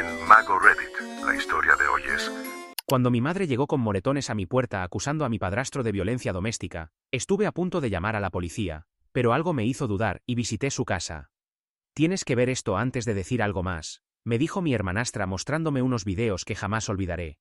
en Mago Reddit. La historia de hoy es... Cuando mi madre llegó con moretones a mi puerta acusando a mi padrastro de violencia doméstica, estuve a punto de llamar a la policía, pero algo me hizo dudar y visité su casa. Tienes que ver esto antes de decir algo más, me dijo mi hermanastra mostrándome unos videos que jamás olvidaré.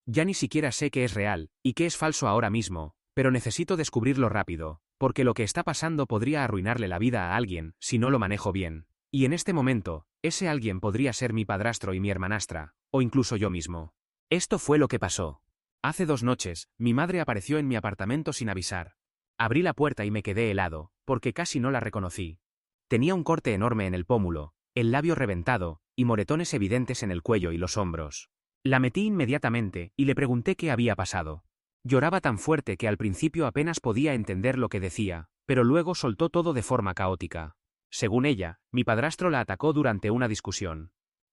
Ya ni siquiera sé qué es real y qué es falso ahora mismo, pero necesito descubrirlo rápido, porque lo que está pasando podría arruinarle la vida a alguien si no lo manejo bien. Y en este momento, ese alguien podría ser mi padrastro y mi hermanastra, o incluso yo mismo. Esto fue lo que pasó. Hace 2 noches, mi madre apareció en mi apartamento sin avisar. Abrí la puerta y me quedé helado, porque casi no la reconocí. Tenía un corte enorme en el pómulo, el labio reventado, y moretones evidentes en el cuello y los hombros. La metí inmediatamente y le pregunté qué había pasado. Lloraba tan fuerte que al principio apenas podía entender lo que decía, pero luego soltó todo de forma caótica. Según ella, mi padrastro la atacó durante una discusión.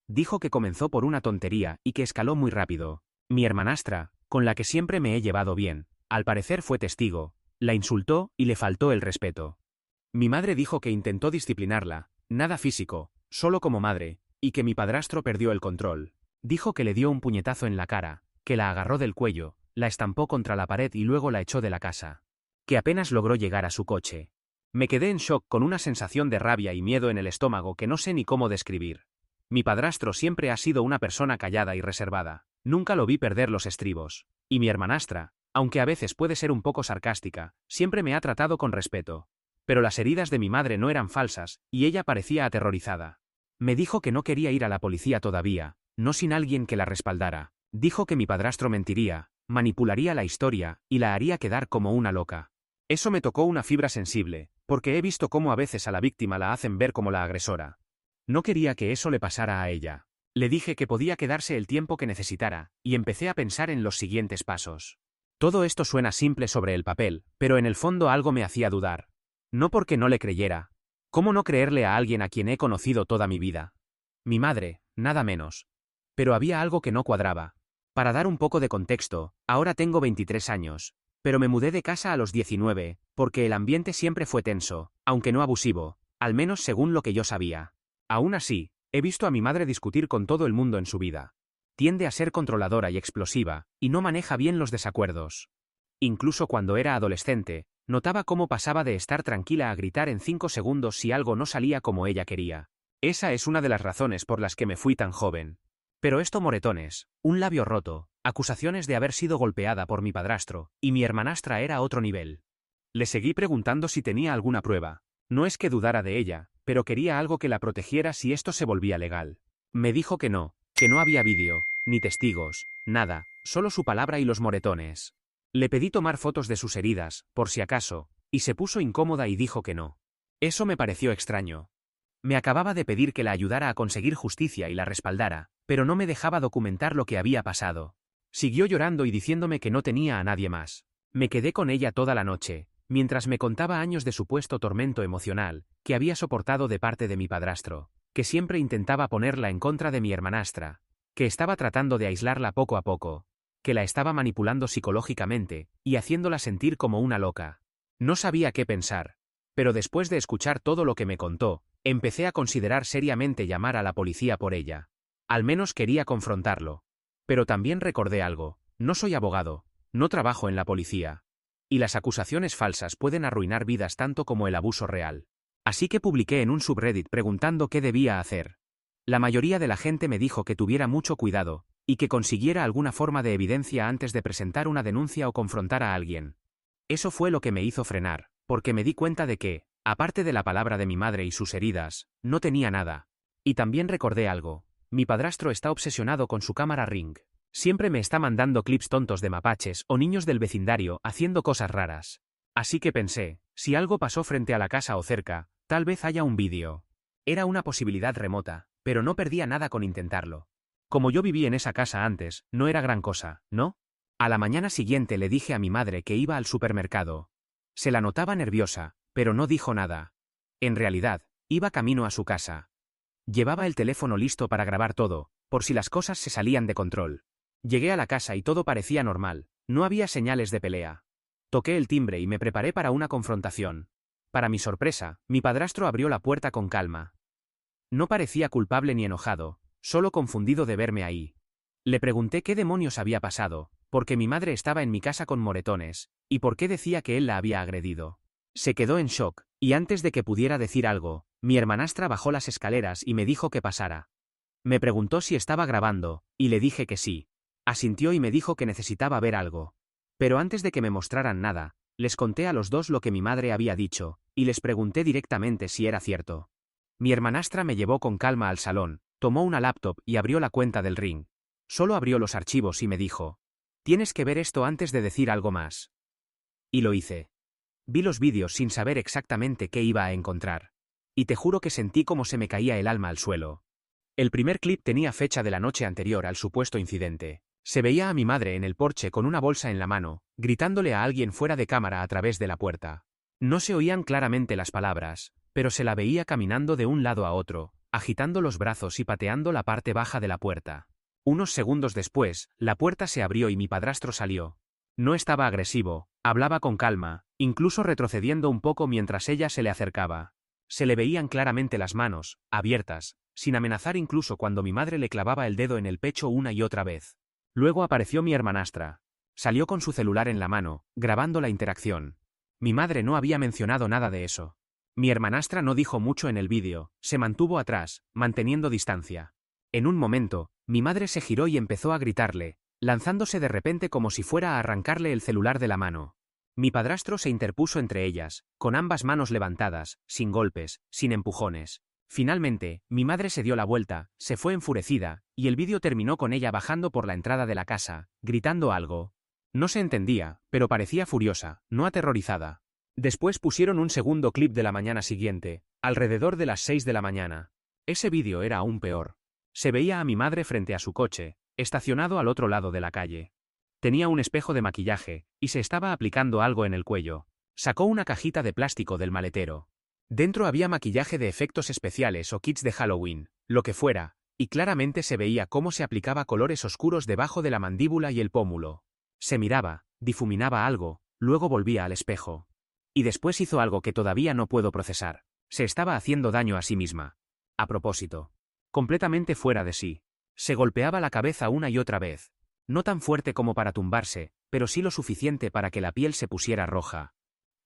Dijo que comenzó por una tontería y que escaló muy rápido. Mi hermanastra, con la que siempre me he llevado bien, al parecer fue testigo, la insultó y le faltó el respeto. Mi madre dijo que intentó disciplinarla, nada físico, solo como madre, y que mi padrastro perdió el control. Dijo que le dio un puñetazo en la cara, que la agarró del cuello, la estampó contra la pared y luego la echó de la casa. Que apenas logró llegar a su coche. Me quedé en shock con una sensación de rabia y miedo en el estómago que no sé ni cómo describir. Mi padrastro siempre ha sido una persona callada y reservada, nunca lo vi perder los estribos. Y mi hermanastra, aunque a veces puede ser un poco sarcástica, siempre me ha tratado con respeto. Pero las heridas de mi madre no eran falsas, y ella parecía aterrorizada. Me dijo que no quería ir a la policía todavía, no sin alguien que la respaldara. Dijo que mi padrastro mentiría, manipularía la historia, y la haría quedar como una loca. Eso me tocó una fibra sensible, porque he visto cómo a veces a la víctima la hacen ver como la agresora. No quería que eso le pasara a ella. Le dije que podía quedarse el tiempo que necesitara, y empecé a pensar en los siguientes pasos. Todo esto suena simple sobre el papel, pero en el fondo algo me hacía dudar. No porque no le creyera. ¿Cómo no creerle a alguien a quien he conocido toda mi vida? Mi madre, nada menos. Pero había algo que no cuadraba. Para dar un poco de contexto, ahora tengo 23 años, pero me mudé de casa a los 19, porque el ambiente siempre fue tenso, aunque no abusivo, al menos según lo que yo sabía. Aún así, he visto a mi madre discutir con todo el mundo en su vida. Tiende a ser controladora y explosiva, y no maneja bien los desacuerdos. Incluso cuando era adolescente, notaba cómo pasaba de estar tranquila a gritar en 5 segundos si algo no salía como ella quería. Esa es una de las razones por las que me fui tan joven. Pero esto moretones, un labio roto, acusaciones de haber sido golpeada por mi padrastro, y mi hermanastra era otro nivel. Le seguí preguntando si tenía alguna prueba. No es que dudara de ella, pero quería algo que la protegiera si esto se volvía legal. Me dijo que no había vídeo, ni testigos, nada, solo su palabra y los moretones. Le pedí tomar fotos de sus heridas, por si acaso, y se puso incómoda y dijo que no. Eso me pareció extraño. Me acababa de pedir que la ayudara a conseguir justicia y la respaldara, pero no me dejaba documentar lo que había pasado. Siguió llorando y diciéndome que no tenía a nadie más. Me quedé con ella toda la noche, mientras me contaba años de supuesto tormento emocional que había soportado de parte de mi padrastro, que siempre intentaba ponerla en contra de mi hermanastra, que estaba tratando de aislarla poco a poco, que la estaba manipulando psicológicamente y haciéndola sentir como una loca. No sabía qué pensar, pero después de escuchar todo lo que me contó, empecé a considerar seriamente llamar a la policía por ella. Al menos quería confrontarlo. Pero también recordé algo, no soy abogado, no trabajo en la policía. Y las acusaciones falsas pueden arruinar vidas tanto como el abuso real. Así que publiqué en un subreddit preguntando qué debía hacer. La mayoría de la gente me dijo que tuviera mucho cuidado, y que consiguiera alguna forma de evidencia antes de presentar una denuncia o confrontar a alguien. Eso fue lo que me hizo frenar, porque me di cuenta de que, aparte de la palabra de mi madre y sus heridas, no tenía nada. Y también recordé algo. Mi padrastro está obsesionado con su cámara Ring. Siempre me está mandando clips tontos de mapaches o niños del vecindario haciendo cosas raras. Así que pensé, si algo pasó frente a la casa o cerca, tal vez haya un vídeo. Era una posibilidad remota, pero no perdía nada con intentarlo. Como yo viví en esa casa antes, no era gran cosa, ¿no? A la mañana siguiente le dije a mi madre que iba al supermercado. Se la notaba nerviosa, pero no dijo nada. En realidad, iba camino a su casa. Llevaba el teléfono listo para grabar todo, por si las cosas se salían de control. Llegué a la casa y todo parecía normal, no había señales de pelea. Toqué el timbre y me preparé para una confrontación. Para mi sorpresa, mi padrastro abrió la puerta con calma. No parecía culpable ni enojado, solo confundido de verme ahí. Le pregunté qué demonios había pasado, porque mi madre estaba en mi casa con moretones, y por qué decía que él la había agredido. Se quedó en shock, y antes de que pudiera decir algo, mi hermanastra bajó las escaleras y me dijo que pasara. Me preguntó si estaba grabando, y le dije que sí. Asintió y me dijo que necesitaba ver algo. Pero antes de que me mostraran nada, les conté a los dos lo que mi madre había dicho, y les pregunté directamente si era cierto. Mi hermanastra me llevó con calma al salón, tomó una laptop y abrió la cuenta del Ring. Solo abrió los archivos y me dijo: «Tienes que ver esto antes de decir algo más». Y lo hice. Vi los vídeos sin saber exactamente qué iba a encontrar. Y te juro que sentí como se me caía el alma al suelo. El primer clip tenía fecha de la noche anterior al supuesto incidente. Se veía a mi madre en el porche con una bolsa en la mano, gritándole a alguien fuera de cámara a través de la puerta. No se oían claramente las palabras, pero se la veía caminando de un lado a otro, agitando los brazos y pateando la parte baja de la puerta. Unos segundos después, la puerta se abrió y mi padrastro salió. No estaba agresivo, hablaba con calma, incluso retrocediendo un poco mientras ella se le acercaba. Se le veían claramente las manos, abiertas, sin amenazar incluso cuando mi madre le clavaba el dedo en el pecho una y otra vez. Luego apareció mi hermanastra. Salió con su celular en la mano, grabando la interacción. Mi madre no había mencionado nada de eso. Mi hermanastra no dijo mucho en el vídeo, se mantuvo atrás, manteniendo distancia. En un momento, mi madre se giró y empezó a gritarle, lanzándose de repente como si fuera a arrancarle el celular de la mano. Mi padrastro se interpuso entre ellas, con ambas manos levantadas, sin golpes, sin empujones. Finalmente, mi madre se dio la vuelta, se fue enfurecida, y el vídeo terminó con ella bajando por la entrada de la casa, gritando algo. No se entendía, pero parecía furiosa, no aterrorizada. Después pusieron un segundo clip de la mañana siguiente, alrededor de las 6 de la mañana. Ese vídeo era aún peor. Se veía a mi madre frente a su coche, estacionado al otro lado de la calle. Tenía un espejo de maquillaje, y se estaba aplicando algo en el cuello. Sacó una cajita de plástico del maletero. Dentro había maquillaje de efectos especiales o kits de Halloween, lo que fuera, y claramente se veía cómo se aplicaba colores oscuros debajo de la mandíbula y el pómulo. Se miraba, difuminaba algo, luego volvía al espejo. Y después hizo algo que todavía no puedo procesar. Se estaba haciendo daño a sí misma. A propósito. Completamente fuera de sí. Se golpeaba la cabeza una y otra vez. No tan fuerte como para tumbarse, pero sí lo suficiente para que la piel se pusiera roja.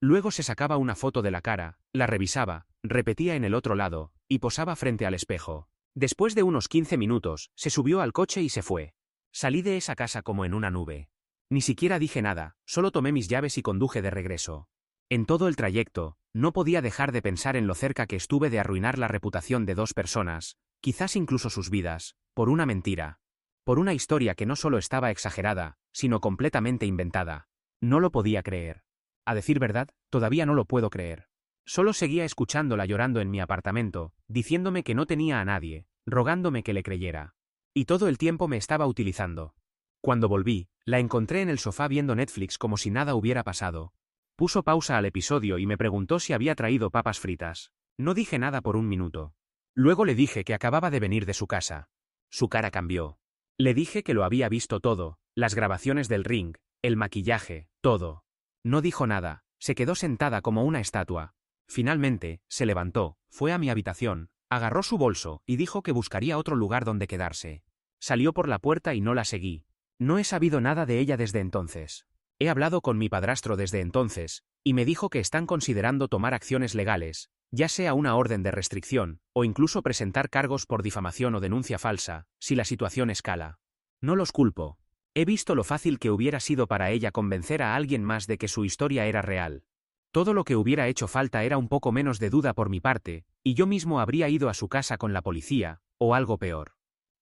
Luego se sacaba una foto de la cara, la revisaba, repetía en el otro lado, y posaba frente al espejo. Después de unos 15 minutos, se subió al coche y se fue. Salí de esa casa como en una nube. Ni siquiera dije nada, solo tomé mis llaves y conduje de regreso. En todo el trayecto, no podía dejar de pensar en lo cerca que estuve de arruinar la reputación de dos personas, quizás incluso sus vidas, por una mentira. Por una historia que no solo estaba exagerada, sino completamente inventada. No lo podía creer. A decir verdad, todavía no lo puedo creer. Solo seguía escuchándola llorando en mi apartamento, diciéndome que no tenía a nadie, rogándome que le creyera. Y todo el tiempo me estaba utilizando. Cuando volví, la encontré en el sofá viendo Netflix como si nada hubiera pasado. Puso pausa al episodio y me preguntó si había traído papas fritas. No dije nada por un minuto. Luego le dije que acababa de venir de su casa. Su cara cambió. Le dije que lo había visto todo, las grabaciones del Ring, el maquillaje, todo. No dijo nada, se quedó sentada como una estatua. Finalmente, se levantó, fue a mi habitación, agarró su bolso y dijo que buscaría otro lugar donde quedarse. Salió por la puerta y no la seguí. No he sabido nada de ella desde entonces. He hablado con mi padrastro desde entonces, y me dijo que están considerando tomar acciones legales, ya sea una orden de restricción, o incluso presentar cargos por difamación o denuncia falsa, si la situación escala. No los culpo. He visto lo fácil que hubiera sido para ella convencer a alguien más de que su historia era real. Todo lo que hubiera hecho falta era un poco menos de duda por mi parte, y yo mismo habría ido a su casa con la policía, o algo peor.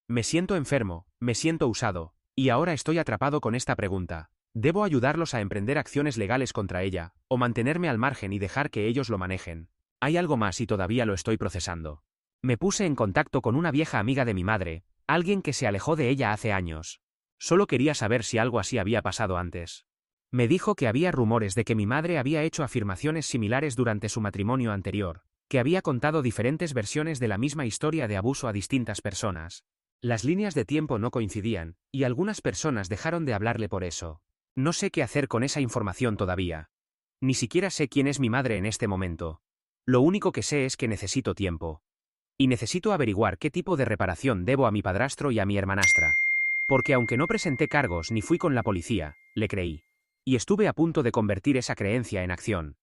Me siento enfermo, me siento usado, y ahora estoy atrapado con esta pregunta. ¿Debo ayudarlos a emprender acciones legales contra ella, o mantenerme al margen y dejar que ellos lo manejen? Hay algo más y todavía lo estoy procesando. Me puse en contacto con una vieja amiga de mi madre, alguien que se alejó de ella hace años. Solo quería saber si algo así había pasado antes. Me dijo que había rumores de que mi madre había hecho afirmaciones similares durante su matrimonio anterior, que había contado diferentes versiones de la misma historia de abuso a distintas personas. Las líneas de tiempo no coincidían, y algunas personas dejaron de hablarle por eso. No sé qué hacer con esa información todavía. Ni siquiera sé quién es mi madre en este momento. Lo único que sé es que necesito tiempo. Y necesito averiguar qué tipo de reparación debo a mi padrastro y a mi hermanastra. Porque aunque no presenté cargos ni fui con la policía, le creí. Y estuve a punto de convertir esa creencia en acción.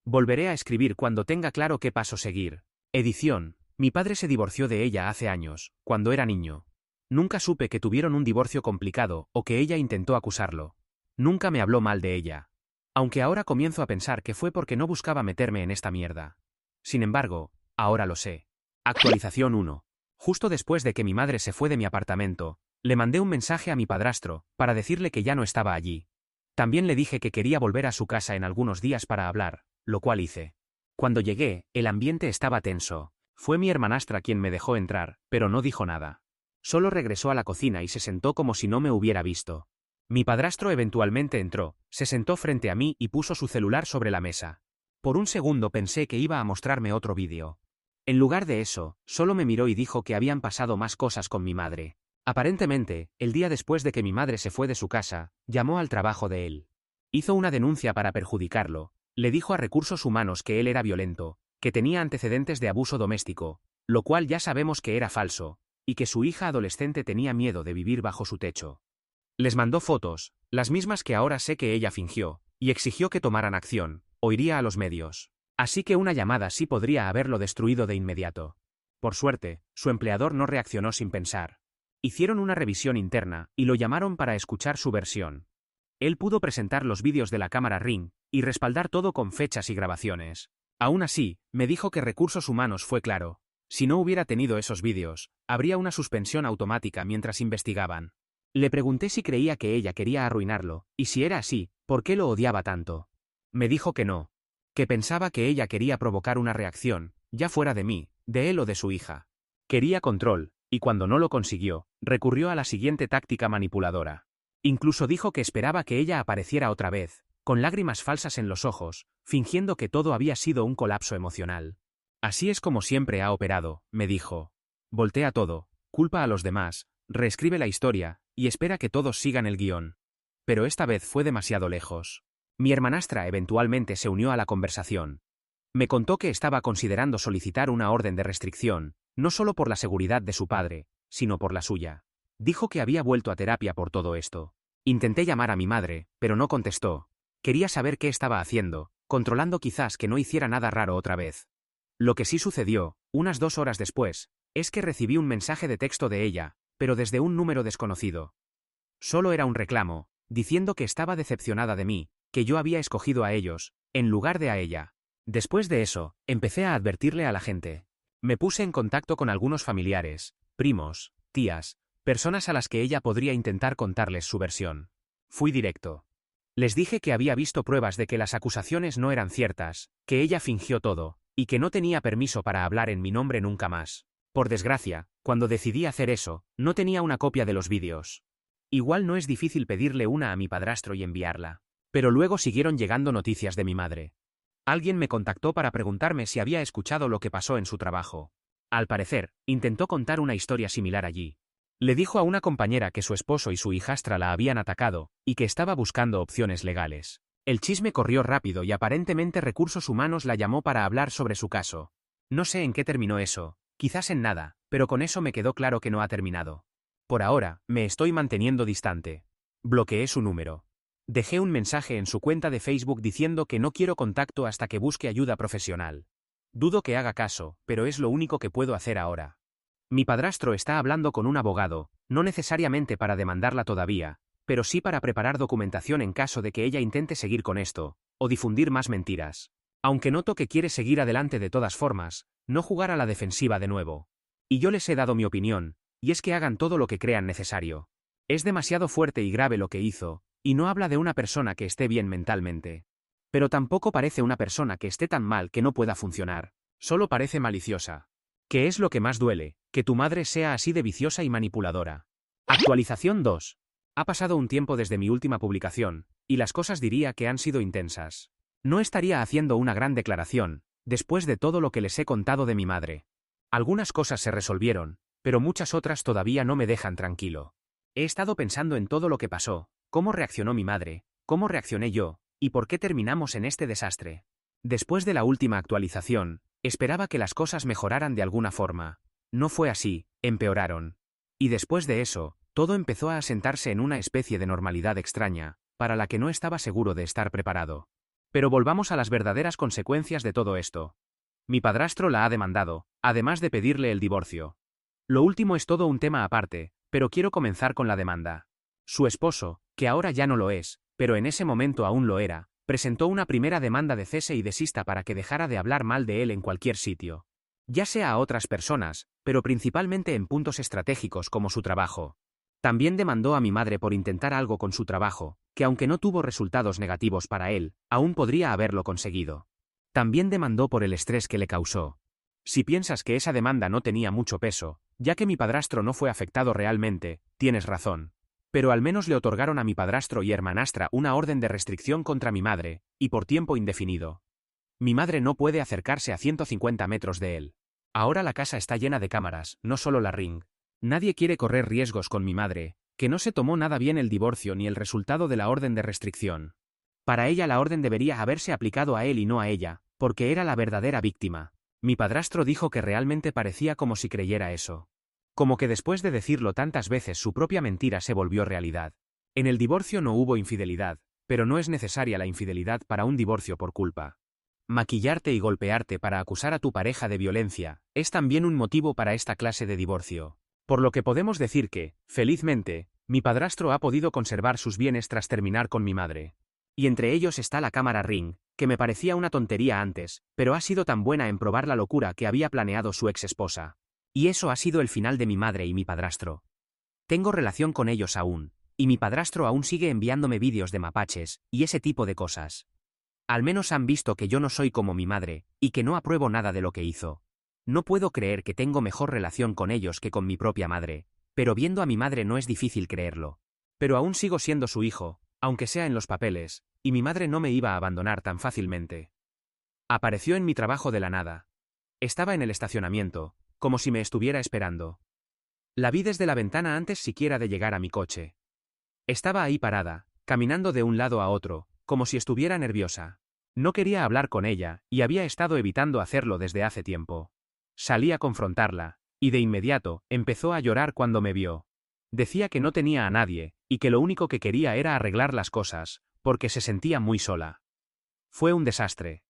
Volveré a escribir cuando tenga claro qué paso seguir. Edición. Mi padre se divorció de ella hace años, cuando era niño. Nunca supe que tuvieron un divorcio complicado o que ella intentó acusarlo. Nunca me habló mal de ella. Aunque ahora comienzo a pensar que fue porque no buscaba meterme en esta mierda. Sin embargo, ahora lo sé. Actualización 1. Justo después de que mi madre se fue de mi apartamento, le mandé un mensaje a mi padrastro para decirle que ya no estaba allí. También le dije que quería volver a su casa en algunos días para hablar, lo cual hice. Cuando llegué, el ambiente estaba tenso. Fue mi hermanastra quien me dejó entrar, pero no dijo nada. Solo regresó a la cocina y se sentó como si no me hubiera visto. Mi padrastro eventualmente entró, se sentó frente a mí y puso su celular sobre la mesa. Por un segundo pensé que iba a mostrarme otro vídeo. En lugar de eso, solo me miró y dijo que habían pasado más cosas con mi madre. Aparentemente, el día después de que mi madre se fue de su casa, llamó al trabajo de él. Hizo una denuncia para perjudicarlo. Le dijo a Recursos Humanos que él era violento, que tenía antecedentes de abuso doméstico, lo cual ya sabemos que era falso, y que su hija adolescente tenía miedo de vivir bajo su techo. Les mandó fotos, las mismas que ahora sé que ella fingió, y exigió que tomaran acción, o iría a los medios. Así que una llamada sí podría haberlo destruido de inmediato. Por suerte, su empleador no reaccionó sin pensar. Hicieron una revisión interna, y lo llamaron para escuchar su versión. Él pudo presentar los vídeos de la cámara Ring, y respaldar todo con fechas y grabaciones. Aún así, me dijo que Recursos Humanos fue claro. Si no hubiera tenido esos vídeos, habría una suspensión automática mientras investigaban. Le pregunté si creía que ella quería arruinarlo, y si era así, ¿por qué lo odiaba tanto? Me dijo que no. Que pensaba que ella quería provocar una reacción, ya fuera de mí, de él o de su hija. Quería control, y cuando no lo consiguió, recurrió a la siguiente táctica manipuladora. Incluso dijo que esperaba que ella apareciera otra vez, con lágrimas falsas en los ojos, fingiendo que todo había sido un colapso emocional. Así es como siempre ha operado, me dijo. Voltea todo, culpa a los demás, reescribe la historia, y espera que todos sigan el guión. Pero esta vez fue demasiado lejos. Mi hermanastra eventualmente se unió a la conversación. Me contó que estaba considerando solicitar una orden de restricción, no solo por la seguridad de su padre, sino por la suya. Dijo que había vuelto a terapia por todo esto. Intenté llamar a mi madre, pero no contestó. Quería saber qué estaba haciendo, controlando quizás que no hiciera nada raro otra vez. Lo que sí sucedió, unas 2 horas después, es que recibí un mensaje de texto de ella, pero desde un número desconocido. Solo era un reclamo, diciendo que estaba decepcionada de mí, que yo había escogido a ellos, en lugar de a ella. Después de eso, empecé a advertirle a la gente. Me puse en contacto con algunos familiares, primos, tías, personas a las que ella podría intentar contarles su versión. Fui directo. Les dije que había visto pruebas de que las acusaciones no eran ciertas, que ella fingió todo, y que no tenía permiso para hablar en mi nombre nunca más. Por desgracia, cuando decidí hacer eso, no tenía una copia de los vídeos. Igual no es difícil pedirle una a mi padrastro y enviarla. Pero luego siguieron llegando noticias de mi madre. Alguien me contactó para preguntarme si había escuchado lo que pasó en su trabajo. Al parecer, intentó contar una historia similar allí. Le dijo a una compañera que su esposo y su hijastra la habían atacado, y que estaba buscando opciones legales. El chisme corrió rápido y aparentemente Recursos Humanos la llamó para hablar sobre su caso. No sé en qué terminó eso, quizás en nada, pero con eso me quedó claro que no ha terminado. Por ahora, me estoy manteniendo distante. Bloqueé su número. Dejé un mensaje en su cuenta de Facebook diciendo que no quiero contacto hasta que busque ayuda profesional. Dudo que haga caso, pero es lo único que puedo hacer ahora. Mi padrastro está hablando con un abogado, no necesariamente para demandarla todavía, pero sí para preparar documentación en caso de que ella intente seguir con esto, o difundir más mentiras. Aunque noto que quiere seguir adelante de todas formas, no jugar a la defensiva de nuevo. Y yo les he dado mi opinión, y es que hagan todo lo que crean necesario. Es demasiado fuerte y grave lo que hizo, y no habla de una persona que esté bien mentalmente. Pero tampoco parece una persona que esté tan mal que no pueda funcionar, solo parece maliciosa. ¿Qué es lo que más duele? Que tu madre sea así de viciosa y manipuladora. Actualización 2. Ha pasado un tiempo desde mi última publicación, y las cosas diría que han sido intensas. No estaría haciendo una gran declaración, después de todo lo que les he contado de mi madre. Algunas cosas se resolvieron, pero muchas otras todavía no me dejan tranquilo. He estado pensando en todo lo que pasó, cómo reaccionó mi madre, cómo reaccioné yo, y por qué terminamos en este desastre. Después de la última actualización, Esperaba que las cosas mejoraran de alguna forma. No fue así, empeoraron. Y después de eso, todo empezó a asentarse en una especie de normalidad extraña, para la que no estaba seguro de estar preparado. Pero volvamos a las verdaderas consecuencias de todo esto. Mi padrastro la ha demandado, además de pedirle el divorcio. Lo último es todo un tema aparte, pero quiero comenzar con la demanda. Su esposo, que ahora ya no lo es, pero en ese momento aún lo era, presentó una primera demanda de cese y desista para que dejara de hablar mal de él en cualquier sitio. Ya sea a otras personas, pero principalmente en puntos estratégicos como su trabajo. También demandó a mi madre por intentar algo con su trabajo, que aunque no tuvo resultados negativos para él, aún podría haberlo conseguido. También demandó por el estrés que le causó. Si piensas que esa demanda no tenía mucho peso, ya que mi padrastro no fue afectado realmente, tienes razón. Pero al menos le otorgaron a mi padrastro y hermanastra una orden de restricción contra mi madre, y por tiempo indefinido. Mi madre no puede acercarse a 150 metros de él. Ahora la casa está llena de cámaras, no solo la Ring. Nadie quiere correr riesgos con mi madre, que no se tomó nada bien el divorcio ni el resultado de la orden de restricción. Para ella la orden debería haberse aplicado a él y no a ella, porque era la verdadera víctima. Mi padrastro dijo que realmente parecía como si creyera eso. Como que después de decirlo tantas veces su propia mentira se volvió realidad. En el divorcio no hubo infidelidad, pero no es necesaria la infidelidad para un divorcio por culpa. Maquillarte y golpearte para acusar a tu pareja de violencia es también un motivo para esta clase de divorcio. Por lo que podemos decir que, felizmente, mi padrastro ha podido conservar sus bienes tras terminar con mi madre. Y entre ellos está la cámara Ring, que me parecía una tontería antes, pero ha sido tan buena en probar la locura que había planeado su ex esposa. Y eso ha sido el final de mi madre y mi padrastro. Tengo relación con ellos aún, y mi padrastro aún sigue enviándome vídeos de mapaches, y ese tipo de cosas. Al menos han visto que yo no soy como mi madre, y que no apruebo nada de lo que hizo. No puedo creer que tengo mejor relación con ellos que con mi propia madre, pero viendo a mi madre no es difícil creerlo. Pero aún sigo siendo su hijo, aunque sea en los papeles, y mi madre no me iba a abandonar tan fácilmente. Apareció en mi trabajo de la nada. Estaba en el estacionamiento, como si me estuviera esperando. La vi desde la ventana antes siquiera de llegar a mi coche. Estaba ahí parada, caminando de un lado a otro, como si estuviera nerviosa. No quería hablar con ella, y había estado evitando hacerlo desde hace tiempo. Salí a confrontarla, y de inmediato, empezó a llorar cuando me vio. Decía que no tenía a nadie, y que lo único que quería era arreglar las cosas, porque se sentía muy sola. Fue un desastre.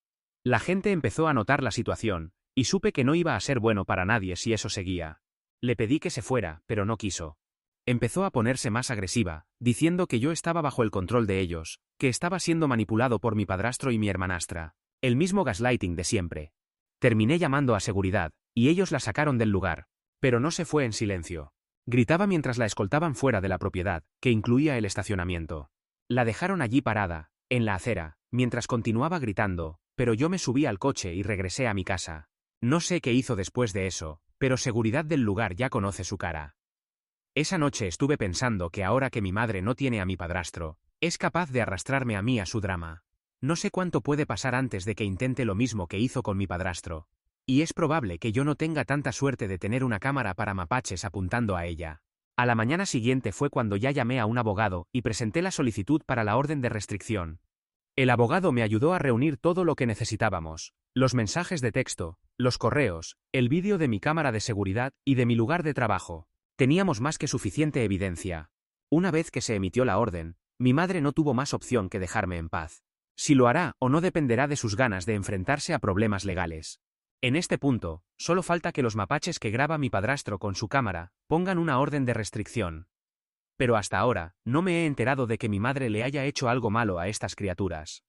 La gente empezó a notar la situación, y supe que no iba a ser bueno para nadie si eso seguía. Le pedí que se fuera, pero no quiso. Empezó a ponerse más agresiva, diciendo que yo estaba bajo el control de ellos, que estaba siendo manipulado por mi padrastro y mi hermanastra. El mismo gaslighting de siempre. Terminé llamando a seguridad, y ellos la sacaron del lugar. Pero no se fue en silencio. Gritaba mientras la escoltaban fuera de la propiedad, que incluía el estacionamiento. La dejaron allí parada, en la acera, mientras continuaba gritando, pero yo me subí al coche y regresé a mi casa. No sé qué hizo después de eso, pero seguridad del lugar ya conoce su cara. Esa noche estuve pensando que ahora que mi madre no tiene a mi padrastro, es capaz de arrastrarme a mí a su drama. No sé cuánto puede pasar antes de que intente lo mismo que hizo con mi padrastro. Y es probable que yo no tenga tanta suerte de tener una cámara para mapaches apuntando a ella. A la mañana siguiente fue cuando ya llamé a un abogado y presenté la solicitud para la orden de restricción. El abogado me ayudó a reunir todo lo que necesitábamos, los mensajes de texto, los correos, el vídeo de mi cámara de seguridad y de mi lugar de trabajo. Teníamos más que suficiente evidencia. Una vez que se emitió la orden, mi madre no tuvo más opción que dejarme en paz. Si lo hará o no dependerá de sus ganas de enfrentarse a problemas legales. En este punto, solo falta que los mapaches que graba mi padrastro con su cámara pongan una orden de restricción. Pero hasta ahora, no me he enterado de que mi madre le haya hecho algo malo a estas criaturas.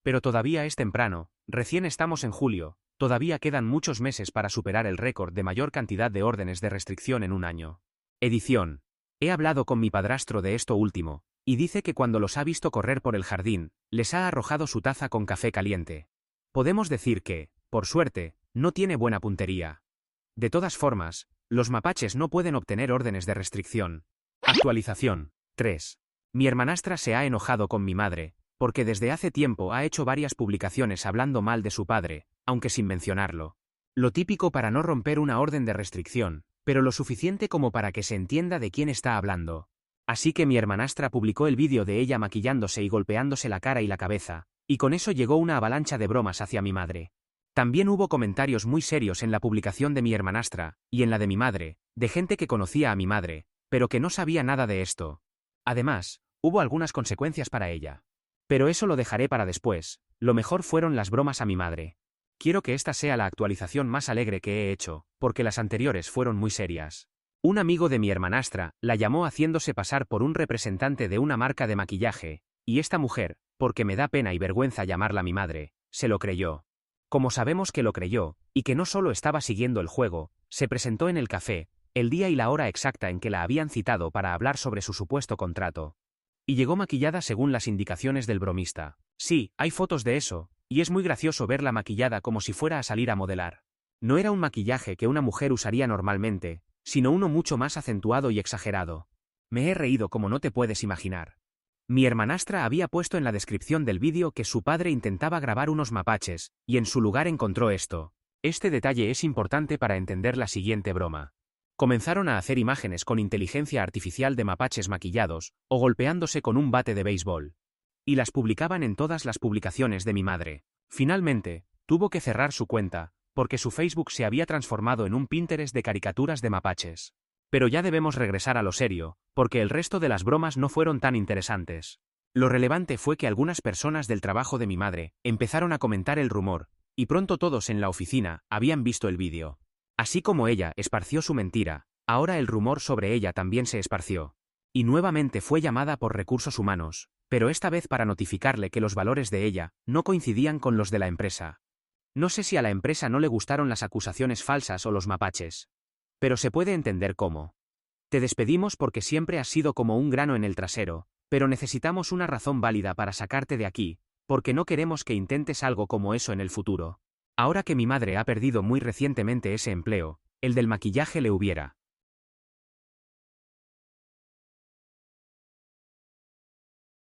Pero todavía es temprano, recién estamos en julio, todavía quedan muchos meses para superar el récord de mayor cantidad de órdenes de restricción en un año. Edición. He hablado con mi padrastro de esto último, y dice que cuando los ha visto correr por el jardín, les ha arrojado su taza con café caliente. Podemos decir que, por suerte, no tiene buena puntería. De todas formas, los mapaches no pueden obtener órdenes de restricción. Actualización. 3. Mi hermanastra se ha enojado con mi madre, porque desde hace tiempo ha hecho varias publicaciones hablando mal de su padre, aunque sin mencionarlo. Lo típico para no romper una orden de restricción, pero lo suficiente como para que se entienda de quién está hablando. Así que mi hermanastra publicó el vídeo de ella maquillándose y golpeándose la cara y la cabeza, y con eso llegó una avalancha de bromas hacia mi madre. También hubo comentarios muy serios en la publicación de mi hermanastra, y en la de mi madre, de gente que conocía a mi madre, pero que no sabía nada de esto. Además, hubo algunas consecuencias para ella. Pero eso lo dejaré para después, lo mejor fueron las bromas a mi madre. Quiero que esta sea la actualización más alegre que he hecho, porque las anteriores fueron muy serias. Un amigo de mi hermanastra la llamó haciéndose pasar por un representante de una marca de maquillaje, y esta mujer, porque me da pena y vergüenza llamarla mi madre, se lo creyó. Como sabemos que lo creyó, y que no solo estaba siguiendo el juego, se presentó en el café, el día y la hora exacta en que la habían citado para hablar sobre su supuesto contrato. Y llegó maquillada según las indicaciones del bromista. Sí, hay fotos de eso, y es muy gracioso verla maquillada como si fuera a salir a modelar. No era un maquillaje que una mujer usaría normalmente, sino uno mucho más acentuado y exagerado. Me he reído como no te puedes imaginar. Mi hermanastra había puesto en la descripción del vídeo que su padre intentaba grabar unos mapaches, y en su lugar encontró esto. Este detalle es importante para entender la siguiente broma. Comenzaron a hacer imágenes con inteligencia artificial de mapaches maquillados, o golpeándose con un bate de béisbol. Y las publicaban en todas las publicaciones de mi madre. Finalmente, tuvo que cerrar su cuenta, porque su Facebook se había transformado en un Pinterest de caricaturas de mapaches. Pero ya debemos regresar a lo serio, porque el resto de las bromas no fueron tan interesantes. Lo relevante fue que algunas personas del trabajo de mi madre empezaron a comentar el rumor, y pronto todos en la oficina habían visto el vídeo. Así como ella esparció su mentira, ahora el rumor sobre ella también se esparció. Y nuevamente fue llamada por recursos humanos, pero esta vez para notificarle que los valores de ella no coincidían con los de la empresa. No sé si a la empresa no le gustaron las acusaciones falsas o los mapaches. Pero se puede entender cómo. Te despedimos porque siempre has sido como un grano en el trasero, pero necesitamos una razón válida para sacarte de aquí, porque no queremos que intentes algo como eso en el futuro. Ahora que mi madre ha perdido muy recientemente ese empleo, el del maquillaje le hubiera